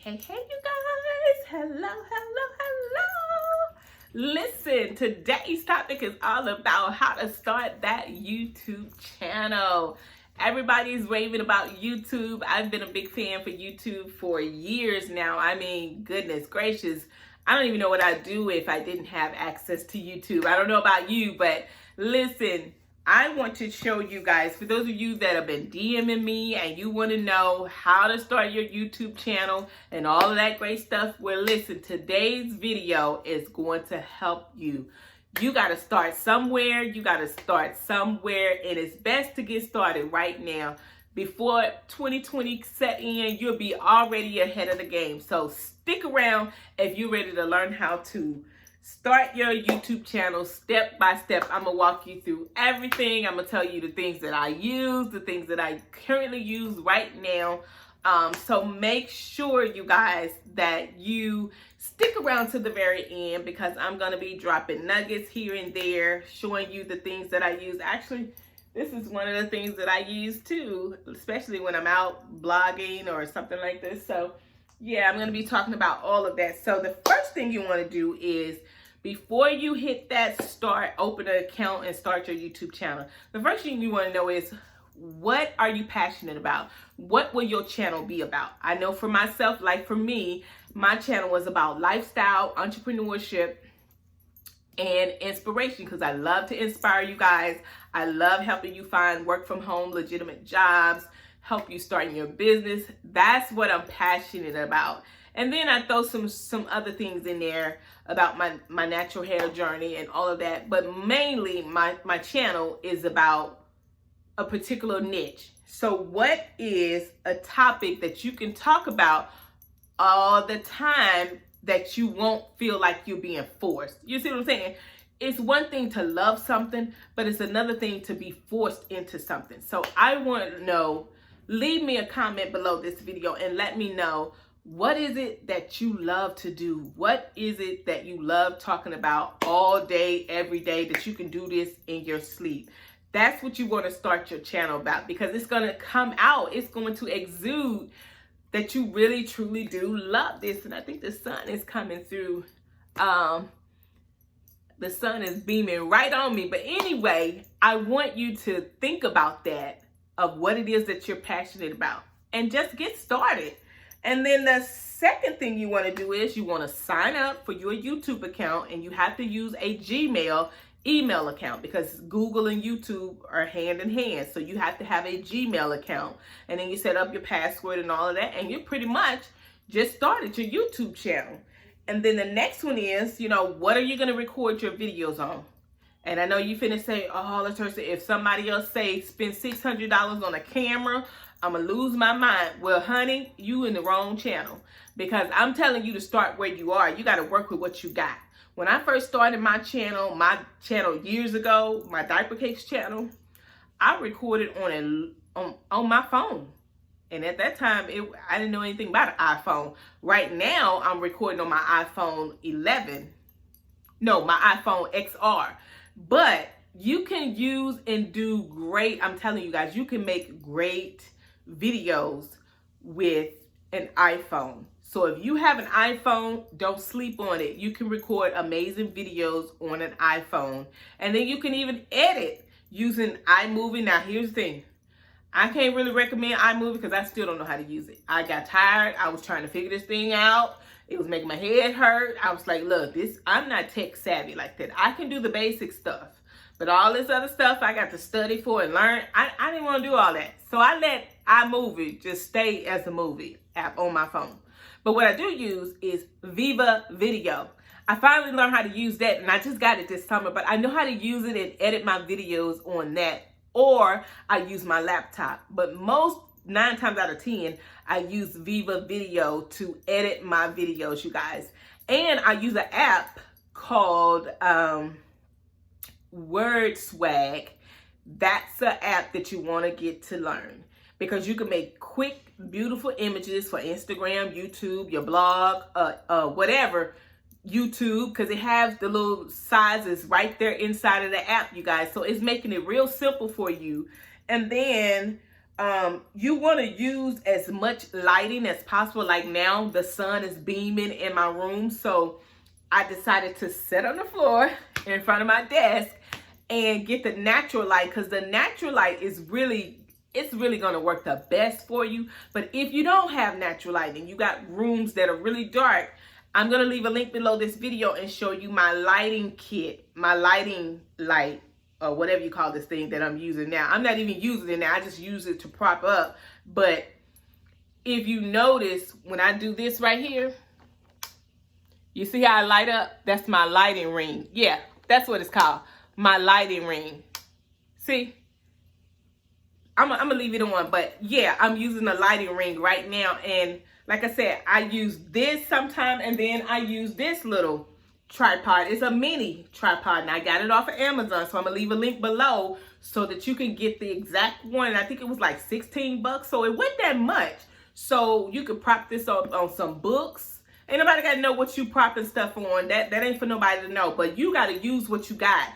Hey, you guys. Hello. Listen, today's topic is all about how to start that YouTube channel. Everybody's raving about YouTube. I've been a big fan for YouTube for years now. I mean, goodness gracious. I don't even know what I'd do if I didn't have access to YouTube. I don't know about you, but listen, I want to show you guys, for those of you that have been DMing me and you want to know how to start your YouTube channel and all of that great stuff, well, listen, today's video is going to help you. You got to start somewhere. And it's best to get started right now. Before 2020 set in, you'll be already ahead of the game. So stick around if you're ready to learn how to start your YouTube channel step by step. I'm gonna walk you through everything. I'm gonna tell you the things that I use, the things that I currently use right now. So make sure, you guys, that you stick around to the very end, because I'm gonna be dropping nuggets here and there, showing you the things that I use. Actually, this is one of the things that I use too, especially when I'm out blogging or something like this. So yeah, I'm going to be talking about all of that. So the first thing you want to do is, before you hit that start, open an account and start your YouTube channel, the first thing you want to know is, what are you passionate about? What will your channel be about? I know for myself, like for me, my channel was about lifestyle, entrepreneurship, and inspiration, because I love to inspire you guys. I love helping you find work from home, legitimate jobs, help you start your business. That's what I'm passionate about. And then I throw some other things in there about my natural hair journey and all of that. But mainly my channel is about a particular niche. So what is a topic that you can talk about all the time that you won't feel like you're being forced? You see what I'm saying? It's one thing to love something, but it's another thing to be forced into something. So I want to know, leave me a comment below this video and let me know, what is it that you love to do? What is it that you love talking about all day, every day, that you can do this in your sleep? That's what you want to start your channel about, because it's going to come out. It's going to exude that you really, truly do love this. And I think the sun is coming through. The sun is beaming right on me. But anyway, I want you to think about that, of what it is that you're passionate about, and just get started. And then the second thing you want to do is, you want to sign up for your YouTube account, and you have to use a Gmail email account, because Google and YouTube are hand in hand. So you have to have a Gmail account, and then you set up your password and all of that, and you pretty much just started your YouTube channel. And then the next one is, what are you going to record your videos on? And I know you finna say, oh, LaTersa, if somebody else say spend $600 on a camera, I'm going to lose my mind. Well, honey, you in the wrong channel, because I'm telling you to start where you are. You got to work with what you got. When I first started my channel years ago, my Diaper Cakes channel, I recorded on my phone. And at that time, I didn't know anything about an iPhone. Right now, I'm recording on my iPhone 11. No, my iPhone XR. But you can use and do great, I'm telling you guys, you can make great videos with an iPhone. So if you have an iPhone, don't sleep on it. You can record amazing videos on an iPhone. And then you can even edit using iMovie. Now, here's the thing. I can't really recommend iMovie, because I still don't know how to use it. I got tired. I was trying to figure this thing out. It was making my head hurt. I was like, look, I'm not tech savvy like that. I can do the basic stuff, but all this other stuff I got to study for and learn. I didn't want to do all that. So I let iMovie just stay as a movie app on my phone. But what I do use is VivaVideo. I finally learned how to use that, and I just got it this summer, but I know how to use it and edit my videos on that, or I use my laptop. But 9 times out of 10, I use VivaVideo to edit my videos, you guys. And I use an app called WordSwag. That's an app that you want to get to learn, because you can make quick, beautiful images for Instagram, YouTube, your blog, whatever. YouTube, because it has the little sizes right there inside of the app, you guys. So it's making it real simple for you. And then you want to use as much lighting as possible. Like now the sun is beaming in my room, so I decided to sit on the floor in front of my desk and get the natural light, because the natural light is really, it's really going to work the best for you. But if you don't have natural light and you got rooms that are really dark, I'm going to leave a link below this video and show you my lighting kit, my lighting light, or whatever you call this thing that I'm using now. I'm not even using it now. I just use it to prop up. But if you notice, when I do this right here, you see how I light up? That's my lighting ring. Yeah, that's what it's called. My lighting ring. See? I'm gonna leave it on, but yeah, I'm using a lighting ring right now. And like I said, I use this sometime, and then I use this little tripod. It's a mini tripod, and I got it off of Amazon, so I'm gonna leave a link below so that you can get the exact one. I think it was like 16 bucks, so it wasn't that much. So you could prop this up on some books. Ain't nobody gotta know what you propping stuff on. That ain't for nobody to know, but you gotta use what you got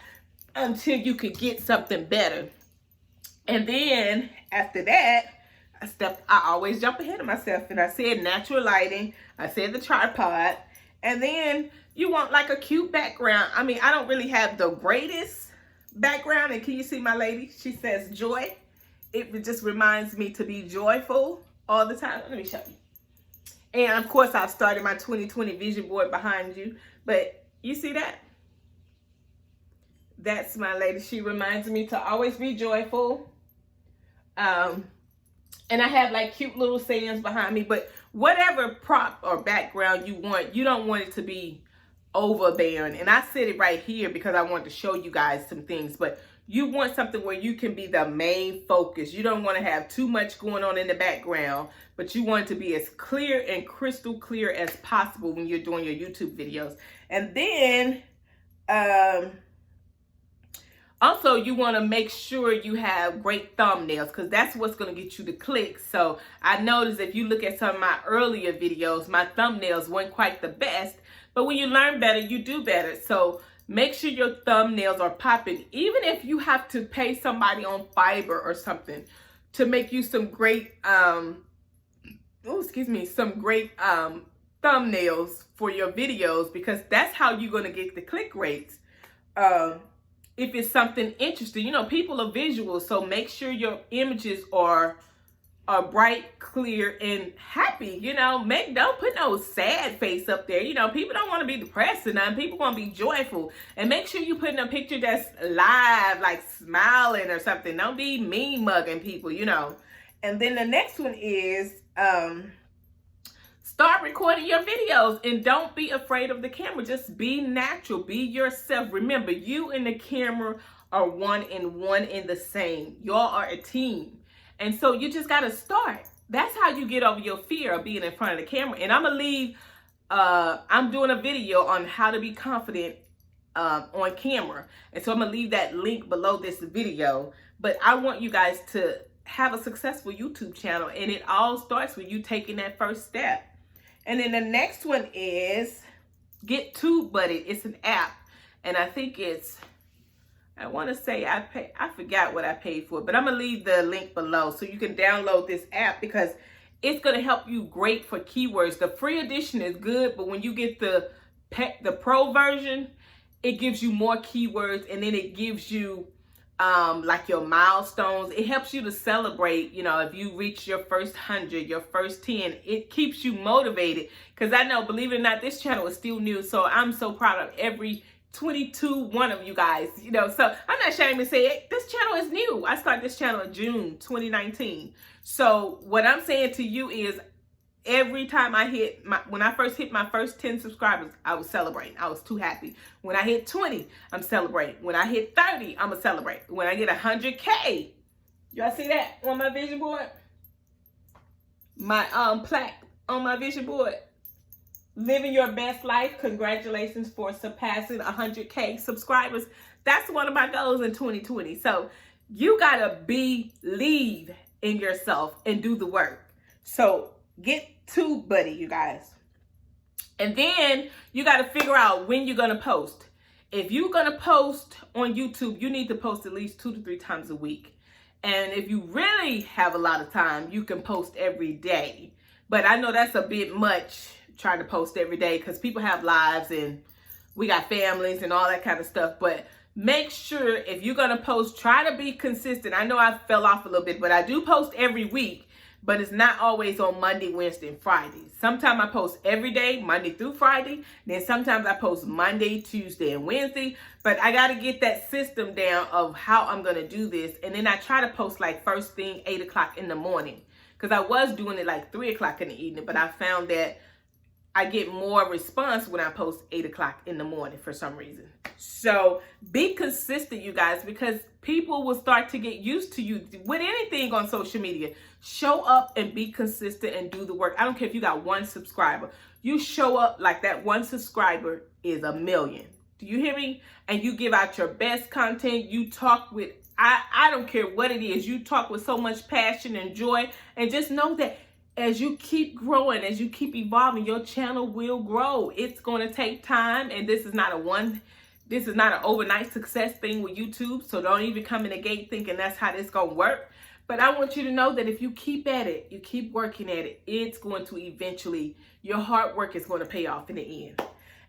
until you could get something better. And then after that, I always jump ahead of myself, and I said natural lighting, I said the tripod, and then you want like a cute background. I mean, I don't really have the greatest background, and can you see my lady? She says joy. It just reminds me to be joyful all the time. Let me show you. And of course, I've started my 2020 vision board behind you, but you see that? That's my lady. She reminds me to always be joyful. And I have like cute little sayings behind me, but whatever prop or background you want, you don't want it to be overbearing. And I said it right here because I wanted to show you guys some things, but you want something where you can be the main focus. You don't want to have too much going on in the background, but you want it to be as clear and crystal clear as possible when you're doing your YouTube videos. And then, also, you want to make sure you have great thumbnails, because that's what's going to get you the clicks. So I noticed if you look at some of my earlier videos, my thumbnails weren't quite the best. But when you learn better, you do better. So make sure your thumbnails are popping. Even if you have to pay somebody on Fiverr or something to make you some great, some great thumbnails for your videos, because that's how you're going to get the click rates. If it's something interesting, you know, people are visual, so make sure your images are bright, clear, and happy. You know, don't put no sad face up there. You know, people don't want to be depressed or nothing. People want to be joyful. And make sure you put in a picture that's live, like smiling or something. Don't be mean mugging people, you know. And then the next one is start recording your videos, and don't be afraid of the camera. Just be natural. Be yourself. Remember, you and the camera are one and the same. Y'all are a team. And so you just got to start. That's how you get over your fear of being in front of the camera. And I'm going to leave, I'm doing a video on how to be confident on camera. And so I'm going to leave that link below this video. But I want you guys to have a successful YouTube channel. And it all starts with you taking that first step. And then the next one is get TubeBuddy. It's an app, and I think it's, I want to say I forgot what I paid for it, but I'm going to leave the link below so you can download this app, because it's going to help you great for keywords. The free edition is good, but when you get the pro version, it gives you more keywords, and then it gives you like your milestones. It helps you to celebrate, you know, if you reach your first 100, your first 10, it keeps you motivated. Because I know, believe it or not, this channel is still new. So I'm so proud of every 1 of you guys, you know. So I'm not ashamed to say it. This channel is new. I started this channel in June 2019. So what I'm saying to you is, every time when I first hit my first 10 subscribers, I was celebrating. I was too happy. When I hit 20, I'm celebrating. When I hit 30, I'm gonna celebrate. When I get 100K, y'all see that on my vision board? My plaque on my vision board. Living your best life. Congratulations for surpassing 100K subscribers. That's one of my goals in 2020. So you gotta believe in yourself and do the work. So get TubeBuddy, you guys. And then you got to figure out when you're going to post. If you're going to post on YouTube, you need to post at least 2 to 3 times a week. And if you really have a lot of time, you can post every day. But I know that's a bit much trying to post every day because people have lives and we got families and all that kind of stuff. But make sure if you're going to post, try to be consistent. I know I fell off a little bit, but I do post every week. But it's not always on Monday, Wednesday, and Friday. Sometimes I post every day, Monday through Friday. Then sometimes I post Monday, Tuesday, and Wednesday. But I got to get that system down of how I'm going to do this. And then I try to post like first thing, 8 o'clock in the morning. Because I was doing it like 3 o'clock in the evening. But I found that I get more response when I post 8 o'clock in the morning for some reason. So be consistent, you guys, because people will start to get used to you with anything on social media. Show up and be consistent and do the work. I don't care if you got 1 subscriber. You show up like that 1 subscriber is 1 million. Do you hear me? And you give out your best content. You talk with, I don't care what it is. You talk with so much passion and joy. And just know that as you keep growing, as you keep evolving, your channel will grow. It's going to take time, and this is not an overnight success thing with YouTube. So don't even come in the gate thinking that's how this going to work. But I want you to know that if you keep at it, you keep working at it, it's going to eventually, your hard work is going to pay off in the end.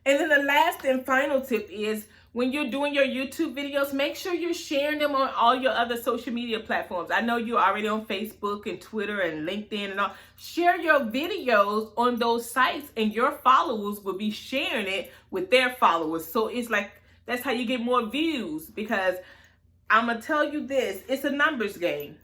And then the last and final tip is when you're doing your YouTube videos, make sure you're sharing them on all your other social media platforms. I know you're already on Facebook and Twitter and LinkedIn and all. Share your videos on those sites and your followers will be sharing it with their followers. So it's like, that's how you get more views, because I'm going to tell you this, it's a numbers game.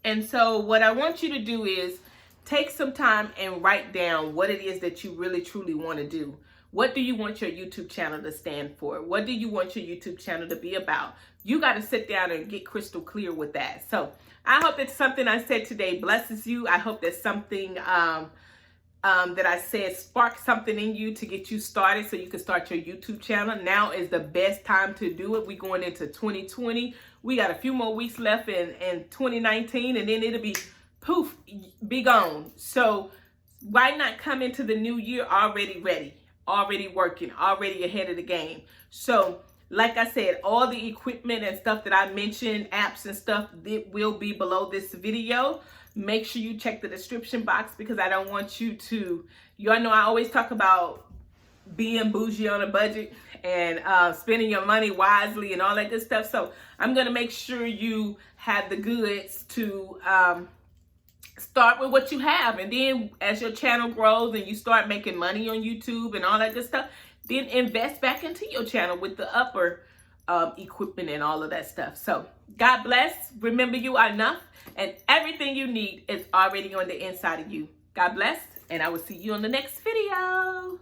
And so what I want you to do is take some time and write down what it is that you really truly want to do. What do you want your YouTube channel to stand for? What do you want your YouTube channel to be about? You got to sit down and get crystal clear with that. So I hope that something I said today blesses you. I hope that something that I said sparked something in you to get you started so you can start your YouTube channel. Now is the best time to do it. We're going into 2020. We got a few more weeks left in 2019, and then it'll be poof, be gone. So why not come into the new year already ready, already working, already ahead of the game? So like I said, all the equipment and stuff that I mentioned, apps and stuff, it will be below this video. Make sure you check the description box because I don't want you to, y'all know I always talk about being bougie on a budget and spending your money wisely and all that good stuff. So I'm going to make sure you have the goods to start with what you have. And then as your channel grows and you start making money on YouTube and all that good stuff, then invest back into your channel with the upper equipment and all of that stuff. So God bless. Remember, you are enough and everything you need is already on the inside of you. God bless. And I will see you on the next video.